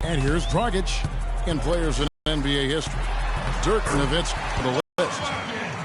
And here's Dragic. In players in NBA history, Dirk Nowitzki for the list.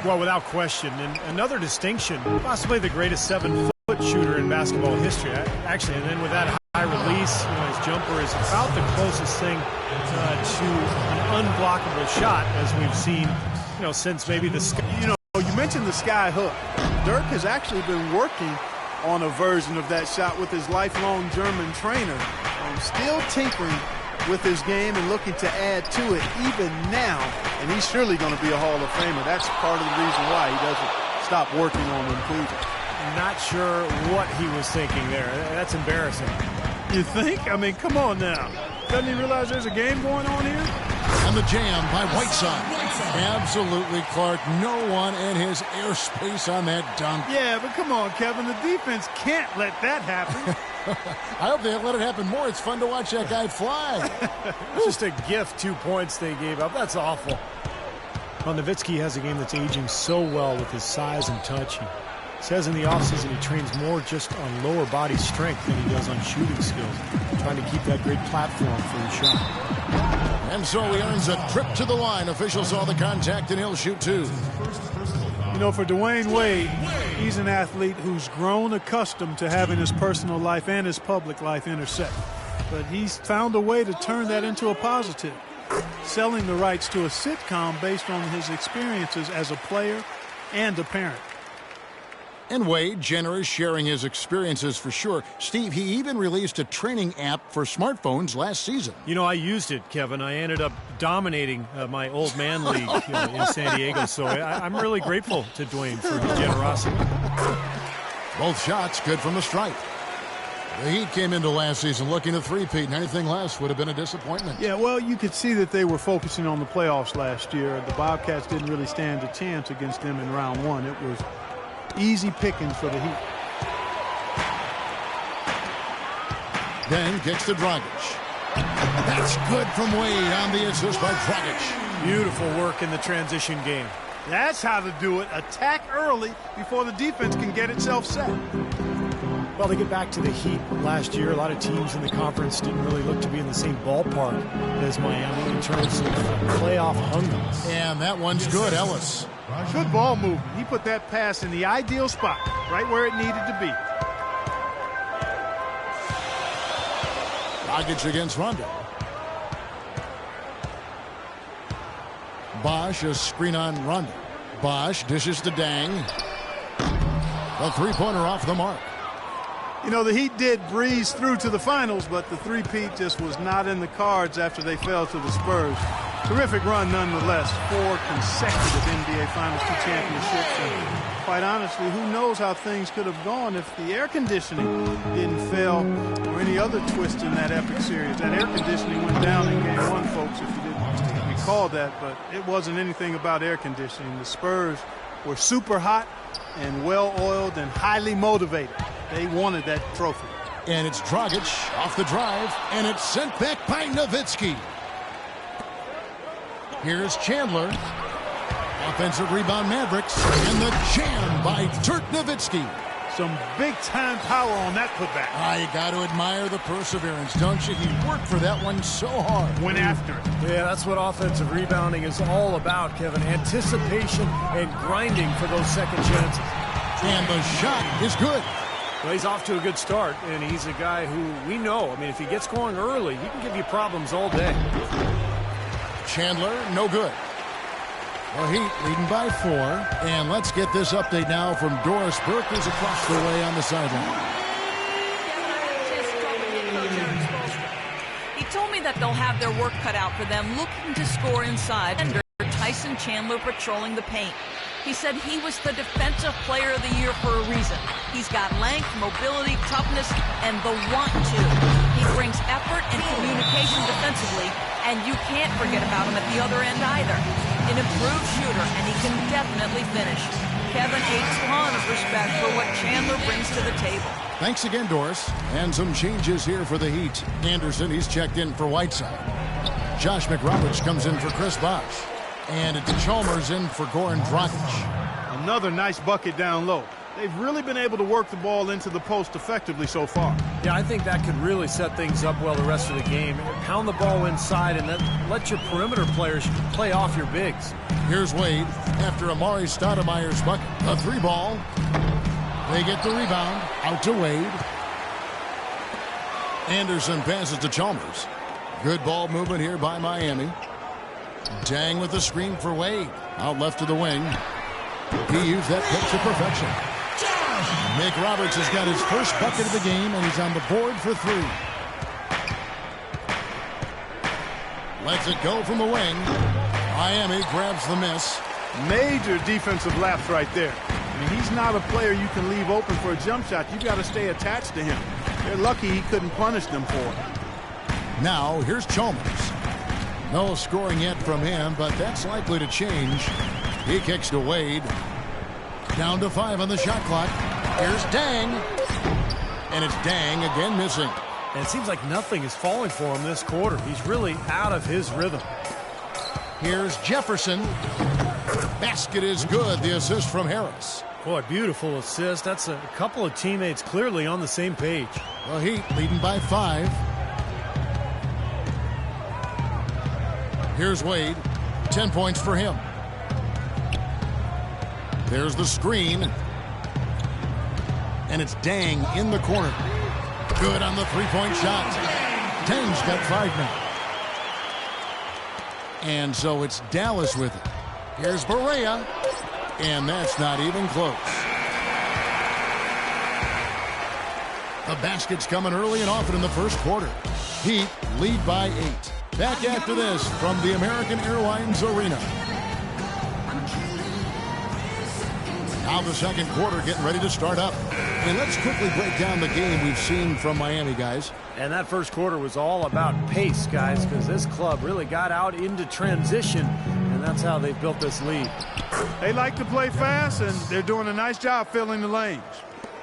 Well, without question, and another distinction, possibly the greatest 7-foot shooter in basketball history. Actually, and then with that high release, his jumper is about the closest thing to an unblockable shot as we've seen, since maybe the sky. You mentioned the sky hook. Dirk has actually been working on a version of that shot with his lifelong German trainer. Still tinkering with his game and looking to add to it even now, and he's surely going to be a Hall of Famer. That's part of the reason why he doesn't stop working on improving. Not sure what he was thinking there. That's embarrassing. You think? I mean, come on now. Doesn't he realize there's a game going on here? And the jam by Whiteside. Absolutely, Clark. No one in his airspace on that dunk. Yeah, but come on, Kevin. The defense can't let that happen. I hope they let it happen more. It's fun to watch that guy fly. Just a gift, 2 points they gave up. That's awful. Well, Nowitzki has a game that's aging so well with his size and touch. He says in the offseason he trains more just on lower body strength than he does on shooting skills, trying to keep that great platform for his shot. And so he earns a trip to the line. Officials saw the contact, and he'll shoot two. For Dwayne Wade, he's an athlete who's grown accustomed to having his personal life and his public life intersect. But he's found a way to turn that into a positive, selling the rights to a sitcom based on his experiences as a player and a parent. And Wade, generous, sharing his experiences for sure. Steve, he even released a training app for smartphones last season. I used it, Kevin. I ended up dominating my old man league in San Diego. So I'm really grateful to Dwayne for his generosity. Both shots good from the stripe. The Heat came into last season looking to three-peat, and anything less would have been a disappointment. Yeah, well, you could see that they were focusing on the playoffs last year. The Bobcats didn't really stand a chance against them in round one. It was easy pickings for the Heat. Then kicks to Dragic. That's good from Wade on the assist by Dragic. Beautiful work in the transition game. That's how to do it. Attack early before the defense can get itself set. Well, to get back to the Heat last year, a lot of teams in the conference didn't really look to be in the same ballpark as Miami in terms of playoff hunger. And that one's good, Ellis. Good ball movement. He put that pass in the ideal spot, right where it needed to be. Dragic against Rondo. Bosch, a screen on Rondo. Bosch dishes to Dang. A three-pointer off the mark. The Heat did breeze through to the finals, but the three-peat just was not in the cards after they fell to the Spurs. Terrific run nonetheless. 4 consecutive NBA Finals, 2 championships. And quite honestly, who knows how things could have gone if the air conditioning didn't fail or any other twist in that epic series. That air conditioning went down in game one, folks, if you didn't recall that, but it wasn't anything about air conditioning. The Spurs were super hot and well-oiled and highly motivated. They wanted that trophy. And it's Dragic off the drive, and it's sent back by Nowitzki. Here's Chandler. Offensive rebound, Mavericks, and the jam by Dirk Nowitzki. Some big-time power on that putback. You got to admire the perseverance, don't you? He worked for that one so hard. Went after it. Yeah, that's what offensive rebounding is all about, Kevin. Anticipation and grinding for those second chances. And the shot is good. Well, he's off to a good start, and he's a guy who we know. If he gets going early, he can give you problems all day. Chandler, no good. The Heat leading by 4. And let's get this update now from Doris Burke, who's across the way on the sideline. He told me that they'll have their work cut out for them looking to score inside. And Tyson Chandler patrolling the paint. He said he was the Defensive Player of the Year for a reason. He's got length, mobility, toughness, and the want to. He brings effort and communication defensively, and you can't forget about him at the other end either. An improved shooter, and he can definitely finish. Kevin, a ton of respect for what Chandler brings to the table. Thanks again, Doris. And some changes here for the Heat. Anderson, he's checked in for Whiteside. Josh McRoberts comes in for Chris Bosh. And Chalmers in for Goran Dragic. Another nice bucket down low. They've really been able to work the ball into the post effectively so far. Yeah, I think that could really set things up well the rest of the game. Pound the ball inside and then let your perimeter players play off your bigs. Here's Wade after Amari Stoudemire's bucket. A 3-ball. They get the rebound. Out to Wade. Anderson passes to Chalmers. Good ball movement here by Miami. Dang with the screen for Wade. Out left to the wing. He used that pitch to perfection. Mick Roberts has got his first bucket of the game, and he's on the board for 3. Lets it go from the wing. Miami grabs the miss. Major defensive lapse right there. I mean, he's not a player you can leave open for a jump shot. You've got to stay attached to him. They're lucky he couldn't punish them for it. Now, here's Chalmers. No scoring yet from him, but that's likely to change. He kicks to Wade. Down to 5 on the shot clock. Here's Dang. And it's Dang again missing. And it seems like nothing is falling for him this quarter. He's really out of his rhythm. Here's Jefferson. Basket is good. The assist from Harris. Boy, beautiful assist. That's a couple of teammates clearly on the same page. The Heat leading by 5. Here's Wade. 10 points for him. There's the screen. And it's Dang in the corner. Good on the 3-point shot. Dang's got 5 now. And so it's Dallas with it. Here's Barea. And that's not even close. The basket's coming early and often in the first quarter. Heat lead by 8. Back after this from the American Airlines Arena. Now the second quarter getting ready to start up. And let's quickly break down the game we've seen from Miami, guys. And that first quarter was all about pace, guys, because this club really got out into transition, and that's how they built this lead. They like to play fast, and they're doing a nice job filling the lanes.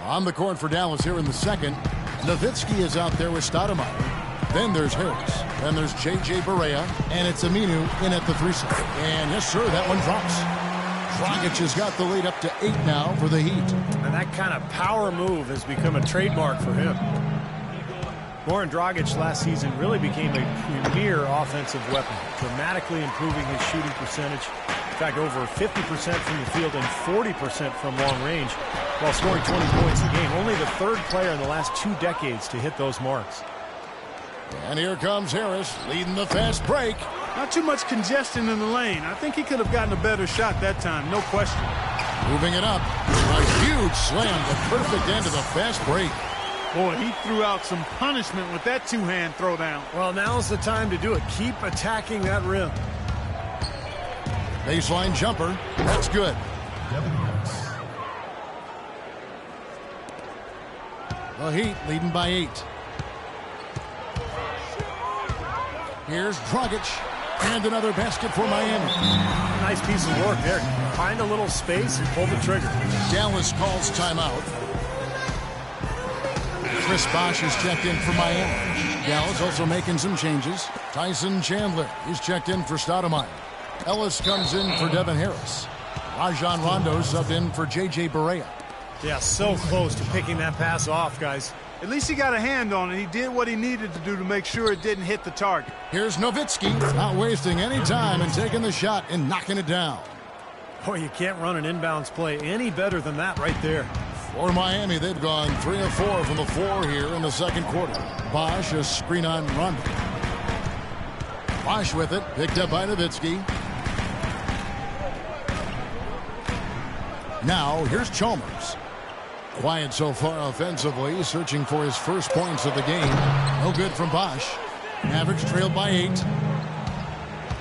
On the court for Dallas here in the second. Nowitzki is out there with Stoudemire. Then there's Harris. Then there's J.J. Barea. And it's Aminu in at the 3-side. And yes, sir, that one drops. Dragic has got the lead up to 8 now for the Heat. And that kind of power move has become a trademark for him. Goran Dragic last season really became a premier offensive weapon, dramatically improving his shooting percentage. In fact, over 50% from the field and 40% from long range, while scoring 20 points a game. Only the 3rd player in the last 2 decades to hit those marks. And here comes Harris leading the fast break. Not too much congestion in the lane. I think he could have gotten a better shot that time, no question. Moving it up. A huge slam, the perfect end of the fast break. Boy, he threw out some punishment with that 2-hand throwdown. Well, now's the time to do it. Keep attacking that rim. Baseline jumper. That's good. The Heat leading by 8. Here's Dragic. And another basket for Miami. Nice piece of work there. Find a little space and pull the trigger. Dallas calls timeout. Chris Bosh is checked in for Miami. Dallas also making some changes. Tyson Chandler is checked in for Stoudemire. Ellis comes in for Devin Harris. Rajon Rondo subbed in for J.J. Barea. Yeah, so close to picking that pass off, guys. At least he got a hand on it. He did what he needed to do to make sure it didn't hit the target. Here's Nowitzki, not wasting any time and taking the shot and knocking it down. Boy, you can't run an inbounds play any better than that right there. For Miami, they've gone 3 of 4 from the floor here in the second quarter. Bosh, a screen on Rondo. Bosh with it, picked up by Nowitzki. Now, here's Chalmers. Quiet so far offensively, searching for his first points of the game. No good from Bosh. Mavericks trailed by 8.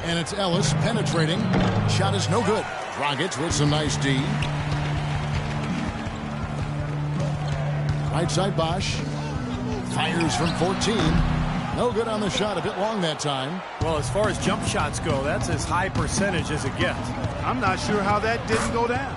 And it's Ellis penetrating. Shot is no good. Dragic with some nice D. Right side Bosh. Fires from 14. No good on the shot. A bit long that time. Well, as far as jump shots go, that's as high percentage as it gets. I'm not sure how that didn't go down.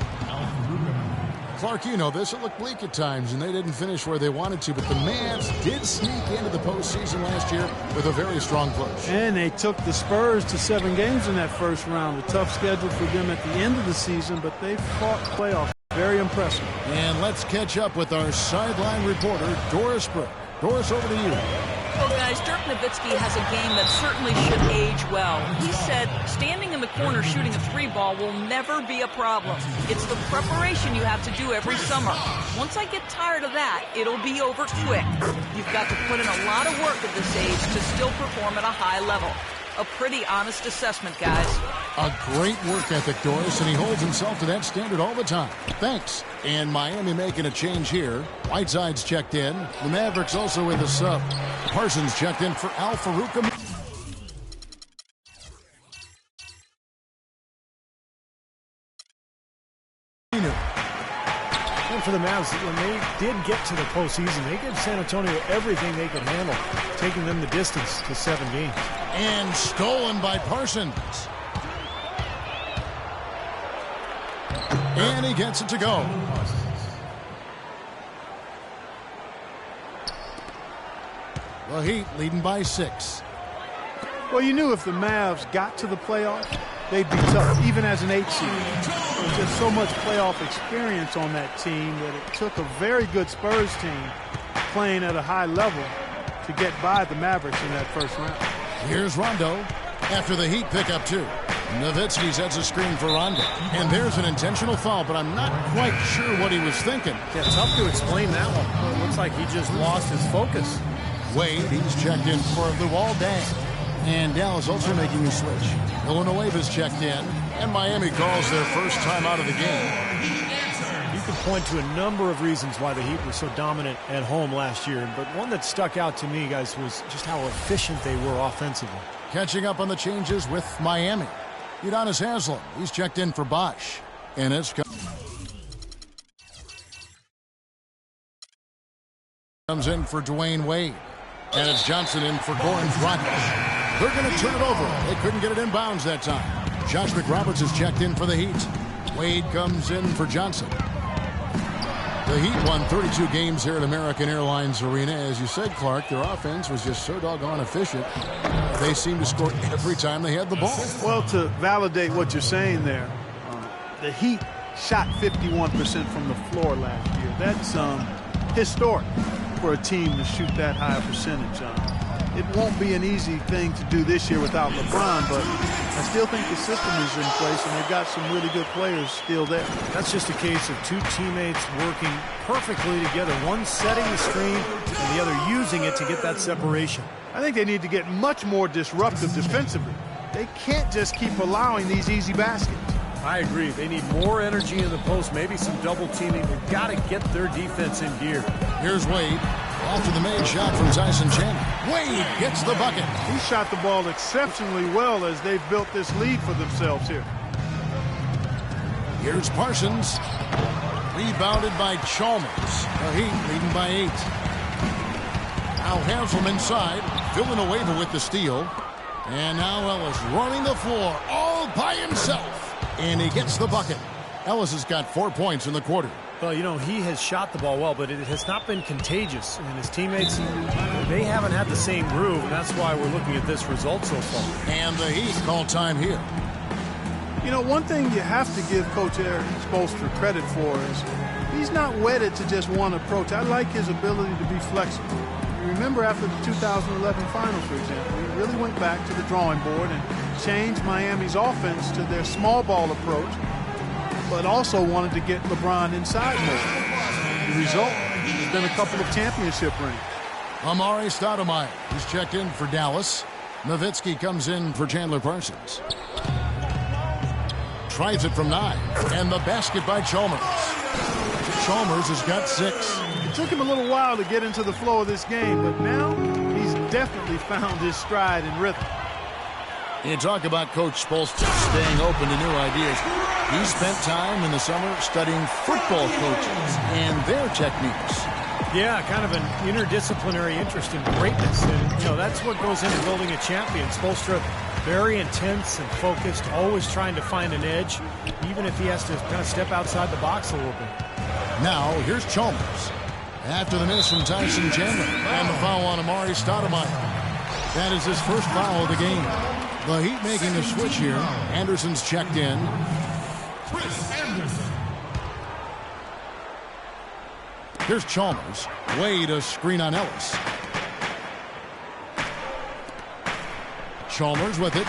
Clark, you know this. It looked bleak at times, and they didn't finish where they wanted to. But the Mavs did sneak into the postseason last year with a very strong push. And they took the Spurs to 7 games in that first round. A tough schedule for them at the end of the season, but they fought playoff very impressive. And let's catch up with our sideline reporter, Doris Brooke. Doris, over to you. Well, guys, Dirk Nowitzki has a game that certainly should age well. He said standing in the corner shooting a three ball will never be a problem. It's the preparation you have to do every summer. Once I get tired of that, it'll be over quick. You've got to put in a lot of work at this age to still perform at a high level. A pretty honest assessment, guys. A great work ethic, Doris, and he holds himself to that standard all the time. Thanks. And Miami making a change here. Whiteside's checked in. The Mavericks also with a sub. Parsons checked in for Al Farouq. And for the Mavs, when they did get to the postseason, they gave San Antonio everything they could handle, taking them the distance to 7 games. And stolen by Parsons. And he gets it to go. The Heat leading by 6. Well, you knew if the Mavs got to the playoffs, they'd be tough, even as an 8 seed. There's just so much playoff experience on that team that it took a very good Spurs team playing at a high level to get by the Mavericks in that first round. Here's Rondo after the Heat pick up 2. Nowitzki sets a screen for Rondo. And there's an intentional foul, but I'm not quite sure what he was thinking. Yeah, tough to explain that one. It looks like he just lost his focus. Wade, he's checked in for Luol Deng. And Dallas also making a switch. Villanueva's checked in, and Miami calls their first time out of the game. You could point to a number of reasons why the Heat were so dominant at home last year, but one that stuck out to me, guys, was just how efficient they were offensively. Catching up on the changes with Miami. Udonis Haslem, he's checked in for Bosch. And it's comes in for Dwayne Wade. And it's Johnson in for Goran Dragic. They're going to turn it over. They couldn't get it in bounds that time. Josh McRoberts is checked in for the Heat. Wade comes in for Johnson. The Heat won 32 games here at American Airlines Arena. As you said, Clark, their offense was just so doggone efficient. They seemed to score every time they had the ball. Well, to validate what you're saying there, the Heat shot 51% from the floor last year. That's historic for a team to shoot that high a percentage. It won't be an easy thing to do this year without LeBron, but I still think the system is in place, and they've got some really good players still there. That's just a case of two teammates working perfectly together, one setting the screen and the other using it to get that separation. I think they need to get much more disruptive defensively. They can't just keep allowing these easy baskets. I agree. They need more energy in the post, maybe some double teaming. They've got to get their defense in gear. Here's Wade. After the made shot from Tyson Chandler. Wade gets the bucket. He shot the ball exceptionally well as they've built this lead for themselves here. Here's Parsons. Rebounded by Chalmers. The Heat leading by 8. Now Haslem inside. Villanueva with the steal. And now Ellis running the floor all by himself. And he gets the bucket. Ellis has got 4 points in the quarter. Well, you know, he has shot the ball well, but it has not been contagious. And his teammates, they haven't had the same groove, and that's why we're looking at this result so far. And the Heat call time here. You know, one thing you have to give Coach Eric Spoelstra credit for is he's not wedded to just one approach. I like his ability to be flexible. You remember after the 2011 finals, for example, he really went back to the drawing board and changed Miami's offense to their small ball approach, but also wanted to get LeBron inside more. The result has been a couple of championship rings. Amari Stoudemire is checked in for Dallas. Nowitzki comes in for Chandler Parsons. Tries it from 9. And the basket by Chalmers. Chalmers has got 6. It took him a little while to get into the flow of this game, but now he's definitely found his stride and rhythm. You talk about Coach Spoelstra staying open to new ideas. He spent time in the summer studying football coaches and their techniques. Yeah, kind of an interdisciplinary interest in greatness. And, you know, that's what goes into building a champion. Spoelstra, very intense and focused, always trying to find an edge, even if he has to kind of step outside the box a little bit. Now, here's Chalmers. After the miss from Tyson Chandler. And the foul on Amari Stoudemire. That is his first foul of the game. The Heat making a switch here. Anderson's checked in. Here's Chalmers. Wade a screen on Ellis. Chalmers with it.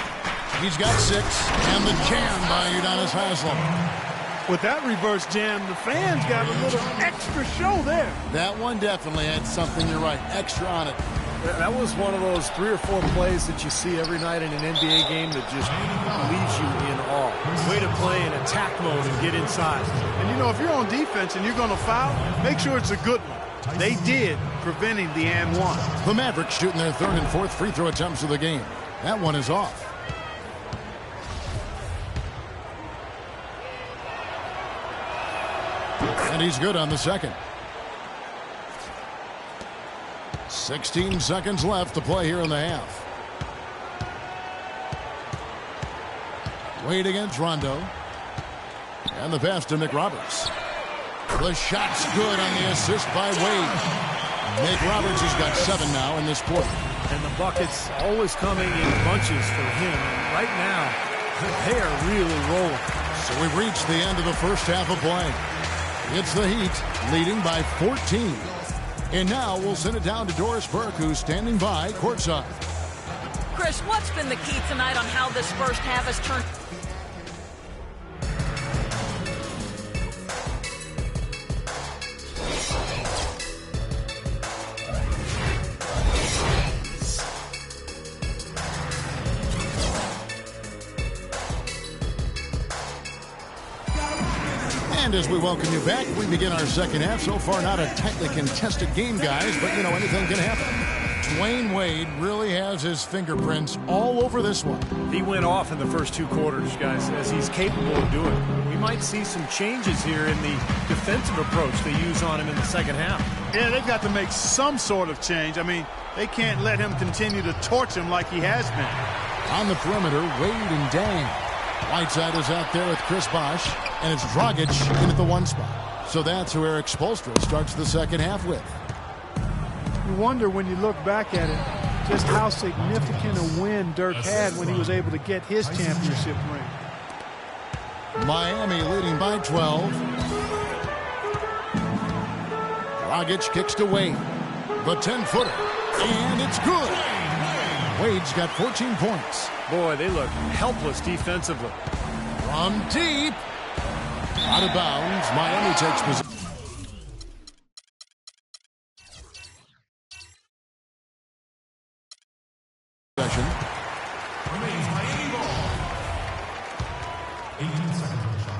He's got 6. And the jam by Udonis Haslem. With that reverse jam, the fans got a little extra show there. That one definitely had something, you're right, extra on it. That was one of those 3 or 4 plays that you see every night in an NBA game that just leaves you in awe. Way to play in attack mode and get inside. And, you know, if you're on defense and you're going to foul, make sure it's a good one. They did, preventing the and one. The Mavericks shooting their 3rd and 4th free throw attempts of the game. That one is off. And he's good on the second. 16 seconds left to play here in the half. Wade against Rondo. And the pass to McRoberts. The shot's good on the assist by Wade. McRoberts has got 7 now in this quarter. And the buckets always coming in bunches for him. And right now, they are really rolling. So we've reached the end of the first half of play. It's the Heat leading by 14. And now we'll send it down to Doris Burke, who's standing by courtside. Chris, what's been the key tonight on how this first half has turned? And as we welcome you back, we begin our second half. So far, not a tightly contested game, guys, but, you know, anything can happen. Dwayne Wade really has his fingerprints all over this one. He went off in the first 2 quarters, guys, as he's capable of doing. We might see some changes here in the defensive approach they use on him in the second half. Yeah, they've got to make some sort of change. I mean, they can't let him continue to torch him like he has been. On the perimeter, Wade and Dang. Whiteside is out there with Chris Bosh, and it's Dragic in at the 1 spot. So that's who Eric Spoelstra starts the second half with. You wonder when you look back at it just how significant a win Dirk had when he was able to get his championship ring. Miami leading by 12. Dragic kicks to Wade. The 10-footer. And it's good. Wade's got 14 points. Boy, they look helpless defensively. From deep. Out of bounds. Miami takes possession.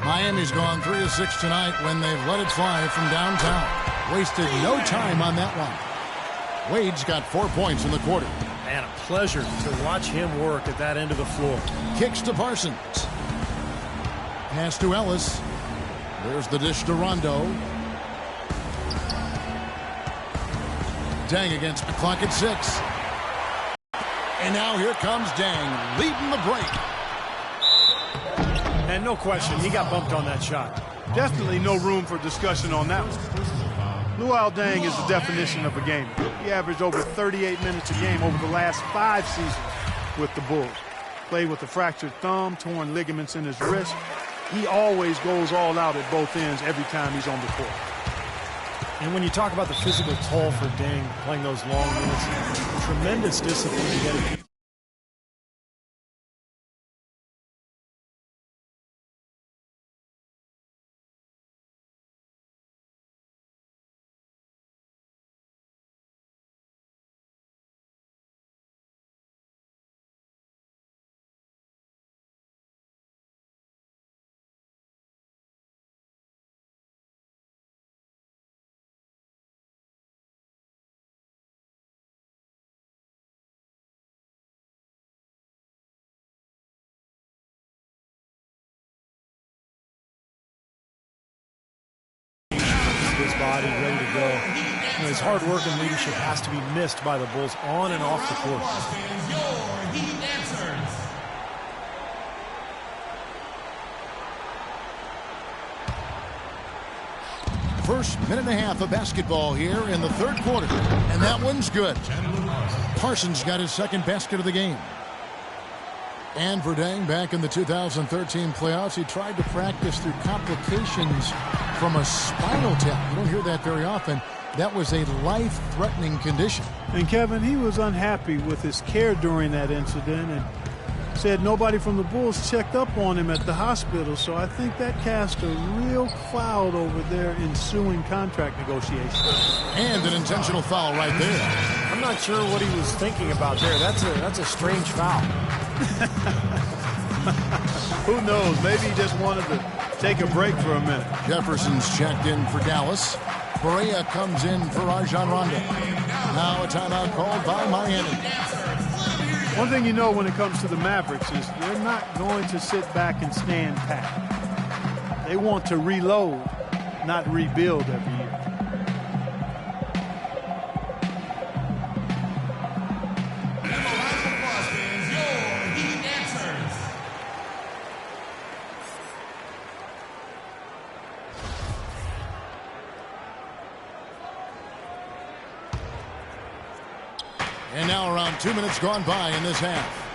Miami's gone 3 of 6 tonight when they've let it fly from downtown. Wasted no time on that one. Wade's got 4 points in the quarter. Man, a pleasure to watch him work at that end of the floor. Kicks to Parsons. Pass to Ellis. There's the dish to Rondo. Dang against the clock at 6. And now here comes Dang, leading the break. And no question, he got bumped on that shot. Definitely no room for discussion on that one. Luol Deng is the definition of a gamer. He averaged over 38 minutes a game over the last 5 seasons with the Bulls. Played with a fractured thumb, torn ligaments in his wrist. He always goes all out at both ends every time he's on the court. And when you talk about the physical toll for Deng playing those long minutes, tremendous discipline to get it. His body ready to go. You know, his hard work and leadership has to be missed by the Bulls on and off the court. First minute and a half of basketball here in the third quarter. And that one's good. Parsons got his second basket of the game. And for Dang, back in the 2013 playoffs, he tried to practice through complications from a spinal tap. You don't hear that very often. That was a life-threatening condition. And Kevin, he was unhappy with his care during that incident and said nobody from the Bulls checked up on him at the hospital. So I think that cast a real cloud over their ensuing contract negotiations. And an intentional foul right there. I'm not sure what he was thinking about there. That's a strange foul. Who knows? Maybe he just wanted to take a break for a minute. Jefferson's checked in for Dallas. Perea comes in for Rajon Rondo. Now a timeout called by Miami. One thing you know when it comes to the Mavericks is they're not going to sit back and stand pat. They want to reload, not rebuild every year. And now around 2 minutes gone by in this half.